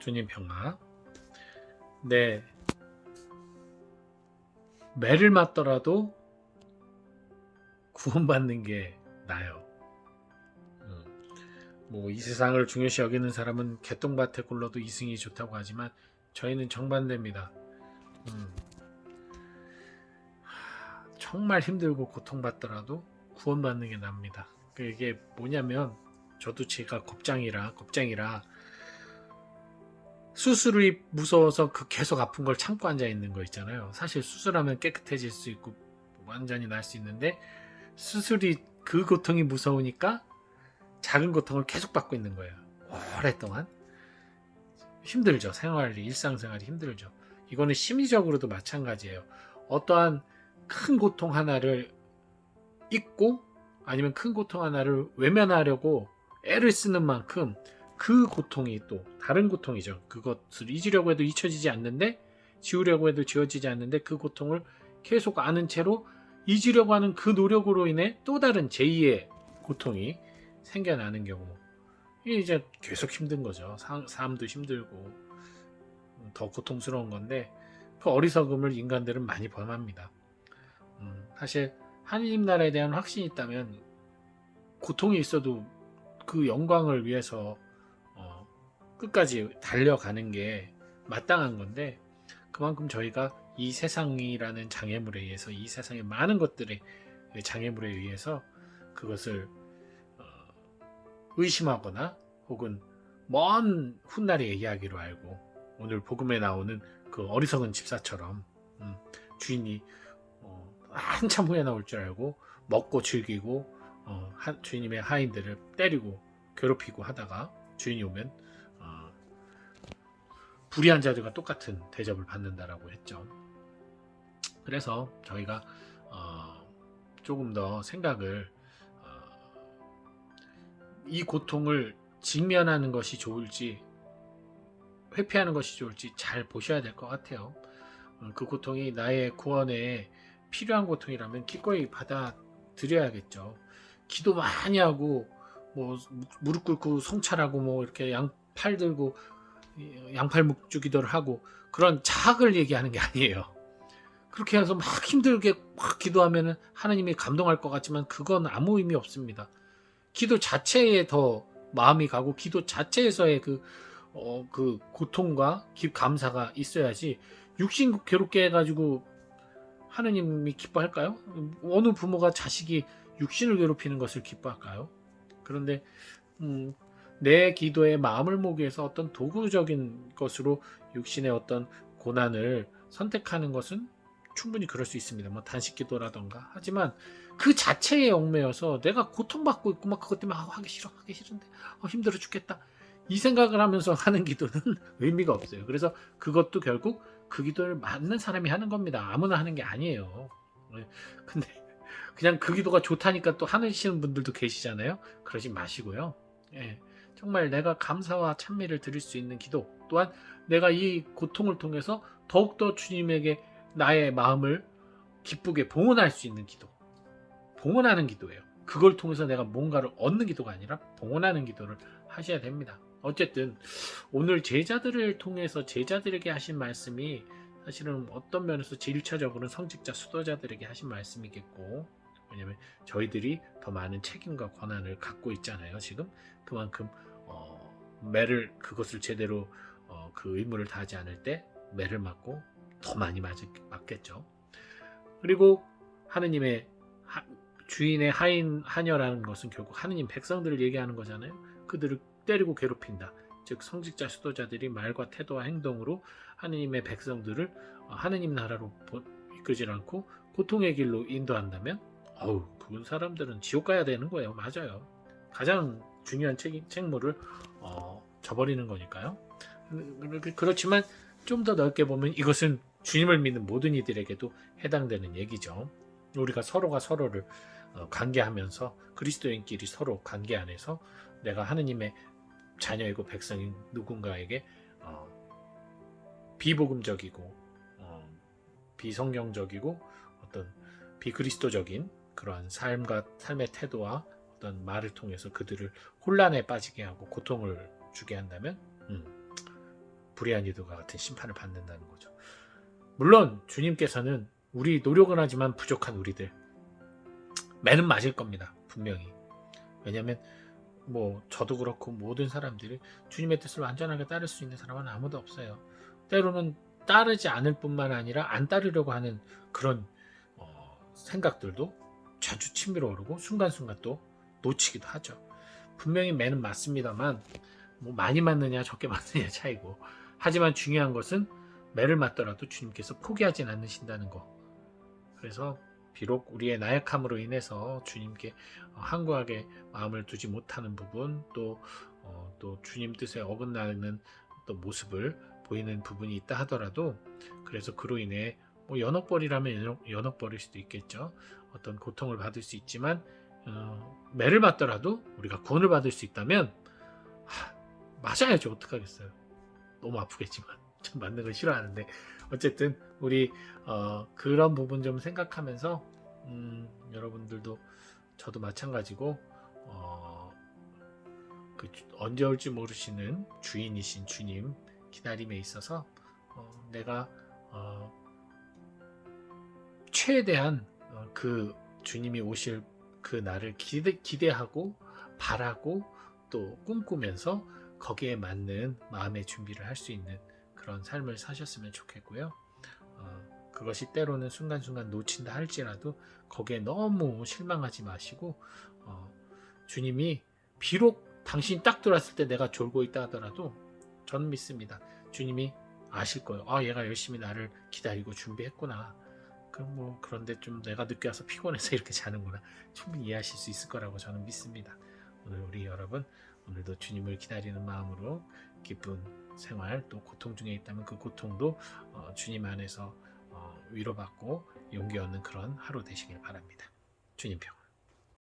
주님 평화. 네, 매를 맞더라도 구원받는 게 나아요. 뭐 이 세상을 중요시 여기는 사람은 개똥밭에 굴러도 이승이 좋다고 하지만 저희는 정반대입니다. 정말 힘들고 고통받더라도 구원받는 게 납니다. 이게 뭐냐면 저도 제가 겁장이라 수술이 무서워서 그 계속 아픈 걸 참고 앉아 있는 거 있잖아요. 사실 수술하면 깨끗해질 수 있고 완전히 날 수 있는데 수술이 그 고통이 무서우니까 작은 고통을 계속 받고 있는 거예요. 오랫동안. 힘들죠. 일상생활이 힘들죠. 이거는 심리적으로도 마찬가지예요. 어떠한 큰 고통 하나를 잊고 아니면 큰 고통 하나를 외면하려고 애를 쓰는 만큼 그 고통이 또 다른 고통이죠. 그것을 잊으려고 해도 잊혀지지 않는데, 지우려고 해도 지워지지 않는데 그 고통을 계속 아는 채로 잊으려고 하는 그 노력으로 인해 또 다른 제2의 고통이 생겨나는 경우, 이게 이제 계속 힘든 거죠. 삶도 힘들고 더 고통스러운 건데, 그 어리석음을 인간들은 많이 범합니다. 사실 하느님 나라에 대한 확신이 있다면 고통이 있어도 그 영광을 위해서 끝까지 달려가는 게 마땅한 건데, 그만큼 저희가 이 세상이라는 장애물에 의해서, 이 세상의 많은 것들의 장애물에 의해서 그것을 의심하거나 혹은 먼 훗날의 이야기로 알고, 오늘 복음에 나오는 그 어리석은 집사처럼 주인이 한참 후에 나올 줄 알고 먹고 즐기고 주인님의 하인들을 때리고 괴롭히고 하다가 주인이 오면 불의한 자들과 똑같은 대접을 받는다라고 했죠. 그래서 저희가 조금 더 생각을 이 고통을 직면하는 것이 좋을지 회피하는 것이 좋을지 잘 보셔야 될 것 같아요. 그 고통이 나의 구원에 필요한 고통이라면 기꺼이 받아들여야겠죠. 기도 많이 하고 뭐 무릎 꿇고 성찰하고 뭐 이렇게 양팔 들고 양팔 묵주 기도를 하고 그런 자학을 얘기하는 게 아니에요. 그렇게 해서 막 힘들게 막 기도하면 하나님이 감동할 것 같지만 그건 아무 의미 없습니다. 기도 자체에 더 마음이 가고 기도 자체에서의 그 고통과 감사가 있어야지, 육신 괴롭게 해가지고 하느님이 기뻐할까요? 어느 부모가 자식이 육신을 괴롭히는 것을 기뻐할까요? 그런데 내 기도에 마음을 모으기 위해서 어떤 도구적인 것으로 육신의 어떤 고난을 선택하는 것은 충분히 그럴 수 있습니다. 뭐 단식 기도라던가. 하지만 그 자체에 얽매여서 내가 고통받고 있고 막 그것 때문에 하기 싫은데 힘들어 죽겠다, 이 생각을 하면서 하는 기도는 의미가 없어요. 그래서 그것도 결국 그 기도를 맞는 사람이 하는 겁니다. 아무나 하는 게 아니에요. 근데 그냥 그 기도가 좋다니까 또 하시는 분들도 계시잖아요. 그러지 마시고요. 정말 내가 감사와 찬미를 드릴 수 있는 기도, 또한 내가 이 고통을 통해서 더욱더 주님에게 나의 마음을 기쁘게 봉헌할 수 있는 기도, 봉헌하는 기도예요. 그걸 통해서 내가 뭔가를 얻는 기도가 아니라 봉헌하는 기도를 하셔야 됩니다. 어쨌든 오늘 제자들을 통해서 제자들에게 하신 말씀이 사실은 어떤 면에서 제1차적으로는 성직자 수도자들에게 하신 말씀이겠고, 왜냐하면 저희들이 더 많은 책임과 권한을 갖고 있잖아요. 지금 그만큼 매를 그것을 제대로 그 의무를 다하지 않을 때 매를 맞고 더 많이 맞겠죠. 그리고 하느님의 주인의 하녀라는 것은 결국 하느님 백성들을 얘기하는 거잖아요. 그들을 때리고 괴롭힌다. 즉 성직자 수도자들이 말과 태도와 행동으로 하느님의 백성들을 하느님 나라로 이끌지 않고 고통의 길로 인도한다면 그런 사람들은 지옥 가야 되는 거예요. 맞아요. 가장 중요한 책무를 저버리는 거니까요. 그렇지만 좀 더 넓게 보면 이것은 주님을 믿는 모든 이들에게도 해당되는 얘기죠. 우리가 서로가 서로를 관계하면서 그리스도인끼리 서로 관계 안에서 내가 하느님의 자녀이고 백성인 누군가에게 비복음적이고 비성경적이고 어떤 비그리스도적인 그러한 삶의 태도와 어떤 말을 통해서 그들을 혼란에 빠지게 하고 고통을 주게 한다면 불의한 이들과 같은 심판을 받는다는 거죠. 물론 주님께서는 우리 노력은 하지만 부족한 우리들 매는 맞을 겁니다. 분명히. 왜냐하면 뭐 저도 그렇고 모든 사람들이 주님의 뜻을 완전하게 따를 수 있는 사람은 아무도 없어요. 때로는 따르지 않을 뿐만 아니라 안 따르려고 하는 그런 생각들도 자주 치밀어 오르고 순간순간 또 놓치기도 하죠. 분명히 매는 맞습니다만 뭐 많이 맞느냐 적게 맞느냐 차이고, 하지만 중요한 것은 매를 맞더라도 주님께서 포기하진 않으신다는 거. 그래서 비록 우리의 나약함으로 인해서 주님께 항구하게 마음을 두지 못하는 부분, 또 주님 뜻에 어긋나는 또 모습을 보이는 부분이 있다 하더라도, 그래서 그로 인해 뭐 연옥벌이라면 연옥벌일 수도 있겠죠. 어떤 고통을 받을 수 있지만 매를 맞더라도 우리가 구원을 받을 수 있다면 맞아야죠. 어떡하겠어요. 너무 아프겠지만 전 맞는 걸 싫어하는데, 어쨌든 우리 그런 부분 좀 생각하면서 여러분들도 저도 마찬가지고 언제 올지 모르시는 주인이신 주님 기다림에 있어서 내가 최대한 그 주님이 오실 그 날을 기대하고 바라고 또 꿈꾸면서 거기에 맞는 마음의 준비를 할 수 있는 그런 삶을 사셨으면 좋겠고요. 그것이 때로는 순간순간 놓친다 할지라도 거기에 너무 실망하지 마시고, 주님이 비록 당신이 딱 들어왔을 때 내가 졸고 있다 하더라도 저는 믿습니다. 주님이 아실 거예요. 얘가 열심히 나를 기다리고 준비했구나. 그런데 좀 내가 늦게 와서 피곤해서 이렇게 자는구나. 충분히 이해하실 수 있을 거라고 저는 믿습니다. 오늘 우리 여러분, 오늘도 주님을 기다리는 마음으로 기쁜 생활, 또 고통 중에 있다면 그 고통도 주님 안에서 위로받고 용기 얻는 그런 하루 되시길 바랍니다. 주님 평.